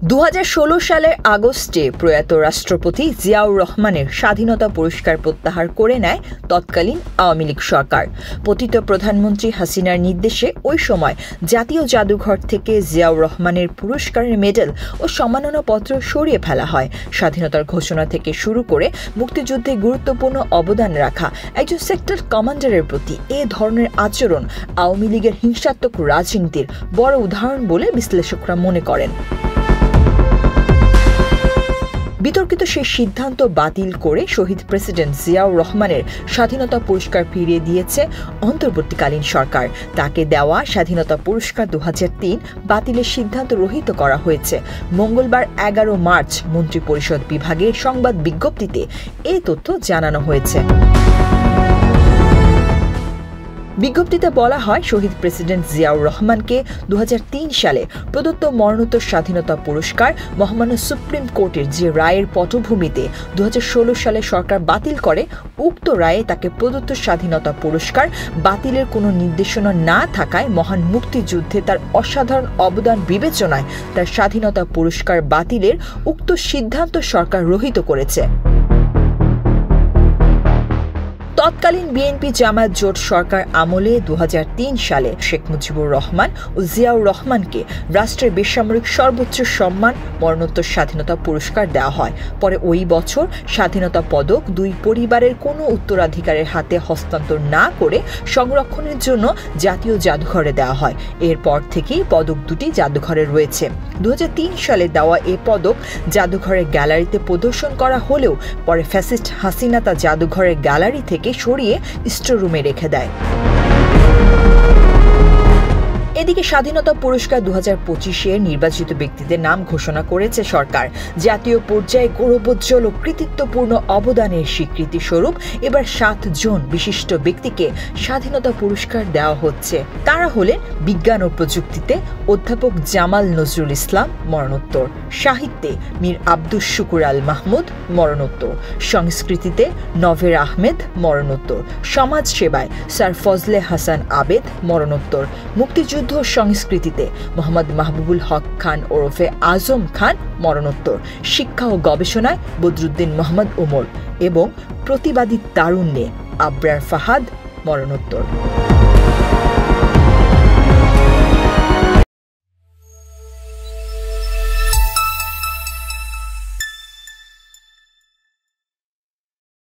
2016 সালের আগস্টে প্রয়াত রাষ্ট্রপতি জিয়াউর রহমানের স্বাধীনতা পুরস্কার প্রত্যাহার করে নেয় তৎকালীন আওয়ামী লীগ সরকার। পতিত প্রধানমন্ত্রী হাসিনার নির্দেশে ওই সময় জাতীয় জাদুঘর থেকে জিয়াউর রহমানের পুরস্কারের মেডেল ও সম্মাননাপত্র সরিয়ে ফেলা হয়। স্বাধীনতার ঘোষণা থেকে শুরু করে মুক্তিযুদ্ধে গুরুত্বপূর্ণ অবদান রাখা একজন সেক্টর কমান্ডারের প্রতি এ ধরনের আচরণ আওয়ামী লীগের হিংসাত্মক রাজনীতির বড় উদাহরণ বলে বিশ্লেষকরা মনে করেন। বিতর্কিত সেই সিদ্ধান্ত বাতিল করে শহীদ প্রেসিডেন্ট জিয়াউর রহমানের স্বাধীনতা পুরস্কার ফিরিয়ে দিয়েছে অন্তর্বর্তীকালীন সরকার। তাকে দেওয়া স্বাধীনতা পুরস্কার 2003 বাতিলের সিদ্ধান্ত রহিত করা হয়েছে। মঙ্গলবার 11 মার্চ মন্ত্রিপরিষদ বিভাগের সংবাদ বিজ্ঞপ্তিতে এই তথ্য জানানো হয়েছে। বিজ্ঞপ্তিতে বলা হয়, শহীদ প্রেসিডেন্ট জিয়াউর রহমানকে 2003 সালে প্রদত্ত মরণোত্তর স্বাধীনতা পুরস্কার মহামান্য সুপ্রিম কোর্টের যে রায়ের পটভূমিতে 2016 সালে সরকার বাতিল করে, উক্ত রায়ে তাকে প্রদত্ত স্বাধীনতা পুরস্কার বাতিলের কোনো নির্দেশনা না থাকায় মহান মুক্তিযুদ্ধে তার অসাধারণ অবদান বিবেচনায় তার স্বাধীনতা পুরস্কার বাতিলের উক্ত সিদ্ধান্ত সরকার রহিত করেছে। তৎকালীন বিএনপি জামায়াত জোট সরকার আমলে 2003 সালে শেখ মুজিবুর রহমান ও জিয়াউর রহমানকে রাষ্ট্রের বেসামরিক সর্বোচ্চ সম্মান মরণোত্তর স্বাধীনতা পুরস্কার দেওয়া হয়। পরে ওই বছর স্বাধীনতা পদক দুই পরিবারের কোনো উত্তরাধিকারের হাতে হস্তান্তর না করে সংরক্ষণের জন্য জাতীয় জাদুঘরে দেওয়া হয়। এরপর থেকেই পদক দুটি জাদুঘরে রয়েছে। 2003 সালে দেওয়া এ পদক জাদুঘরের গ্যালারিতে প্রদর্শন করা হলেও পরে ফ্যাসিস্ট হাসিনা তা জাদুঘরের গ্যালারি থেকে সরিয়ে স্টোররুমে রেখে দেয়। এদিকে স্বাধীনতা পুরস্কার 2025-এ নির্বাচিত ব্যক্তিদের নাম ঘোষণা করেছে সরকার। জাতীয় পর্যায়ে গৌরবোজ্জ্বল ও কৃতিত্বপূর্ণ অবদানের স্বীকৃতি স্বরূপ এবার 7 জন বিশিষ্ট ব্যক্তিকে স্বাধীনতা পুরস্কার দেওয়া হচ্ছে। তারা হলেন বিজ্ঞান ও প্রযুক্তিতে অধ্যাপক জামাল নজরুল ইসলাম মরণোত্তর, সাহিত্যে মীর আব্দুস শুকুর আল মাহমুদ মরণোত্তর, সংস্কৃতিতে নভের আহমেদ মরণোত্তর, সমাজ সেবায় স্যার ফজলে হাসান আবেদ মরণোত্তর, মুক্তিযুদ্ধ সংস্কৃতিতে মোহাম্মদ মাহবুবুল হক খান ওরফে আজম খান মরণোত্তর, শিক্ষা ও গবেষণায় বদরুদ্দিন মোহাম্মদ ওমর এবং প্রতিবাদী তারুণ্যে আবরার ফাহাদ মরণোত্তর।